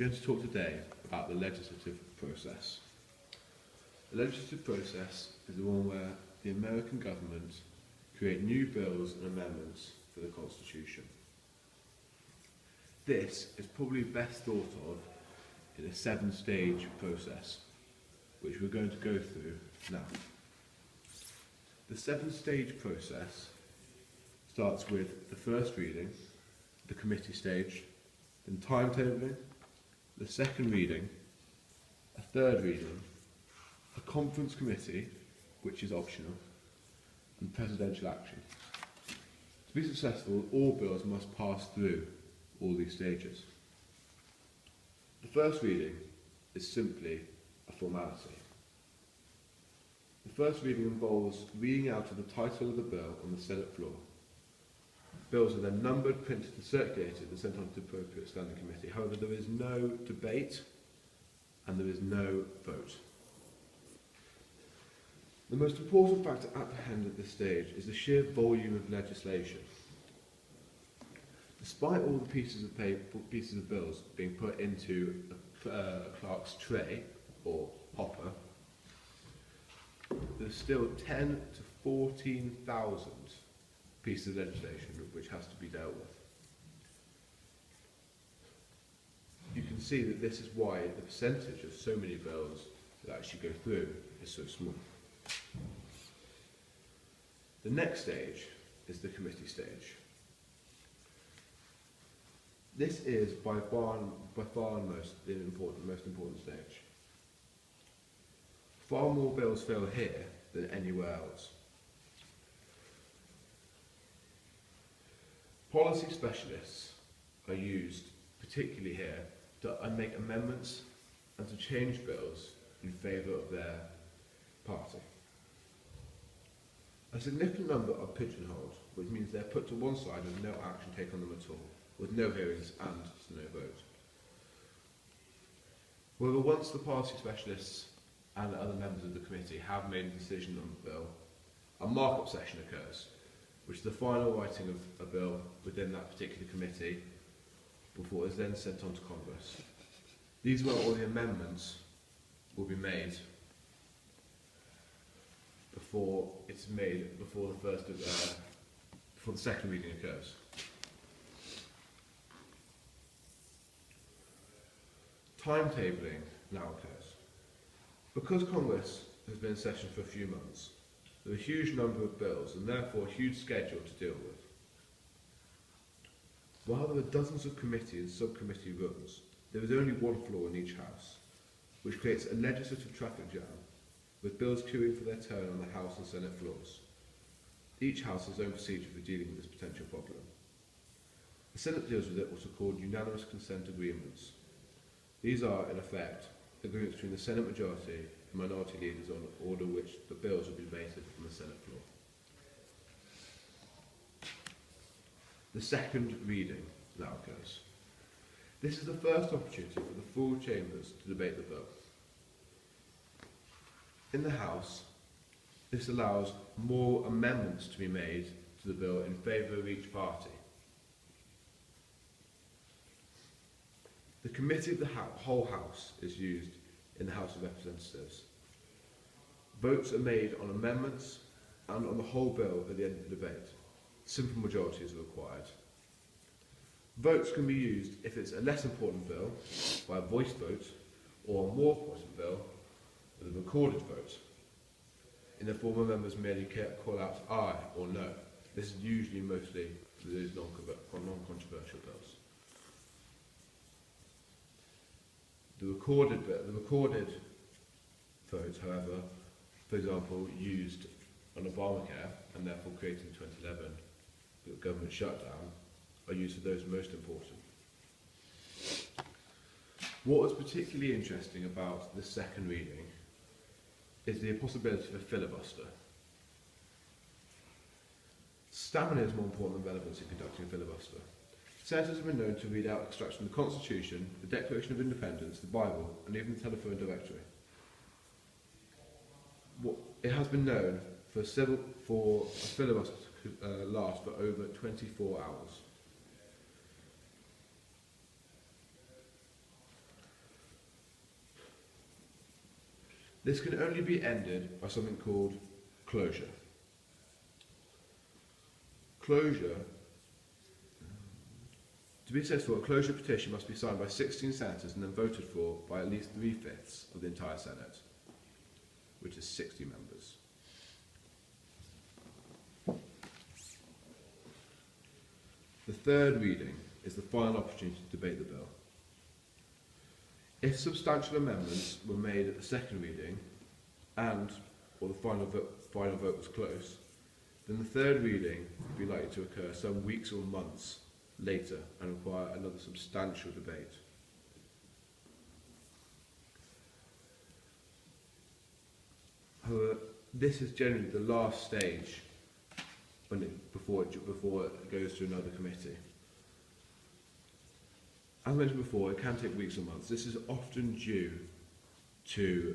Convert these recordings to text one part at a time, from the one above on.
going to talk today about the legislative process. The legislative process is the one where the American government create new bills and amendments for the Constitution. This is probably best thought of in a 7-stage process, which we're going to go through now. The 7-stage process starts with the first reading, the committee stage, then timetabling, the second reading, a third reading, a conference committee, which is optional, and presidential action. To be successful, all bills must pass through all these stages. The first reading is simply a formality. The first reading involves reading out of the title of the bill on the Senate floor. Bills are then numbered, printed and circulated and sent on to the appropriate standing committee. However, there is no debate and there is no vote. The most important factor to apprehend at this stage is the sheer volume of legislation. Despite all the pieces of bills being put into a clerk's tray or hopper, there's still 10 to 14,000 pieces of legislation which has to be dealt with. You can see that this is why the percentage of so many bills that actually go through is so small. The next stage is the committee stage. This is by far the most important stage. Far more bills fail here than anywhere else. Policy specialists are used, particularly here, to make amendments and to change bills in favour of their party. A significant number are pigeonholed, which means they're put to one side with no action taken on them at all, with no hearings and no vote. However, once the party specialists and other members of the committee have made a decision on the bill, a markup session occurs, which is the final writing of a bill within that particular committee before it is then sent on to Congress. These are where all the amendments will be made before the second reading occurs. Timetabling now occurs. Because Congress has been in session for a few months, there are a huge number of bills and therefore a huge schedule to deal with. While there are dozens of committee and subcommittee rooms, there is only one floor in each house, which creates a legislative traffic jam, with bills queuing for their turn on the House and Senate floors. Each house has its own procedure for dealing with this potential problem. The Senate deals with it what are called unanimous consent agreements. These are, in effect, agreements between the Senate majority and minority leaders on the order which the bills will be debated from the Senate floor. The second reading now occurs. This is the first opportunity for the full chambers to debate the bill. In the House, this allows more amendments to be made to the bill in favour of each party. The committee of the whole House is used in the House of Representatives. Votes are made on amendments and on the whole bill at the end of the debate. Simple majorities are required. Votes can be used if it's a less important bill by a voice vote, or a more important bill with a recorded vote. In the form of members merely call out aye or no. This is usually mostly for those non-controversial bills. The recorded vote, however, for example, used on Obamacare and therefore created in 2011 the government shutdown, are used for those most important. What was particularly interesting about the second reading is the possibility of a filibuster. Stamina is more important than relevance in conducting a filibuster. Senators have been known to read out extracts from the Constitution, the Declaration of Independence, the Bible, and even the telephone directory. It has been known for a filibuster to last for over 24 hours. This can only be ended by something called closure. Closure, to be successful, a closure petition must be signed by 16 senators and then voted for by at least 3/5 of the entire Senate, which is 60 members. The third reading is the final opportunity to debate the bill. If substantial amendments were made at the second reading or the final vote was close, then the third reading would be likely to occur some weeks or months later and require another substantial debate. However, this is generally the last stage before it goes to another committee. As mentioned before, it can take weeks or months. This is often due to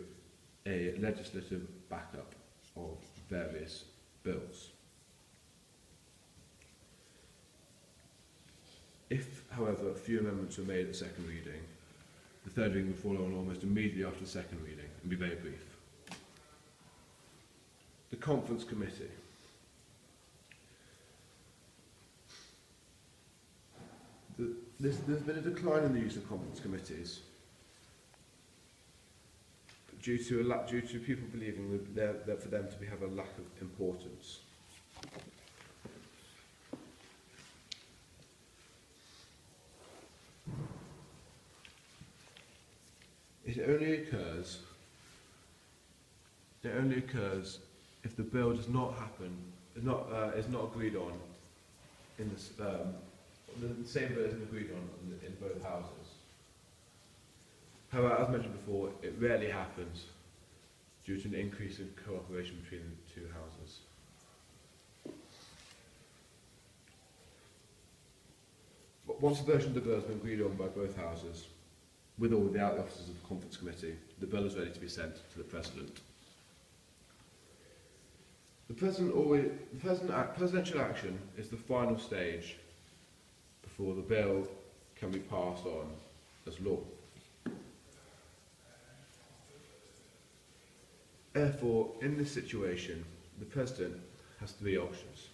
a legislative backup of various bills. If, however, few amendments are made at the second reading, the third reading will follow on almost immediately after the second reading and be very brief. The Conference Committee. There's been a decline in the use of conference committees due to people believing that for them to have a lack of importance. It only occurs if the bill does not happen, is not agreed on in this. The same bill isn't agreed on in both houses. However, as mentioned before, it rarely happens due to an increase in cooperation between the two houses. But once the version of the bill has been agreed on by both houses, with or without the officers of the Conference Committee, the bill is ready to be sent to the President. Presidential action is the final stage before the bill can be passed on as law. Therefore, in this situation, the President has three options.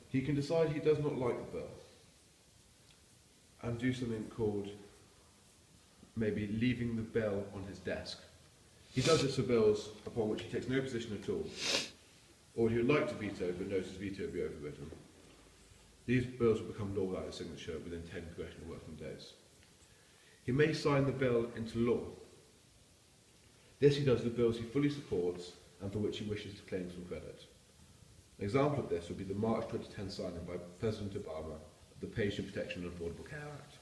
He can decide he does not like the bill and do something called maybe leaving the bill on his desk. He does this for bills upon which he takes no position at all, or he would like to veto but knows his veto will be overridden. These bills will become law without his signature within 10 congressional working days. He may sign the bill into law. This he does with bills he fully supports and for which he wishes to claim some credit. An example of this would be the March 2010 signing by President Obama of the Patient Protection and Affordable Care Act.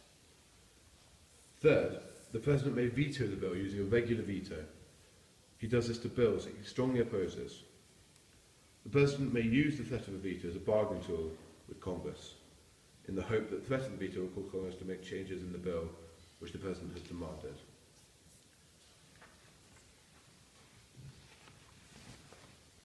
Third, the President may veto the bill using a regular veto. He does this to bills that he strongly opposes. The President may use the threat of a veto as a bargaining tool with Congress, in the hope that the threat of the veto will cause Congress to make changes in the bill which the President has demanded.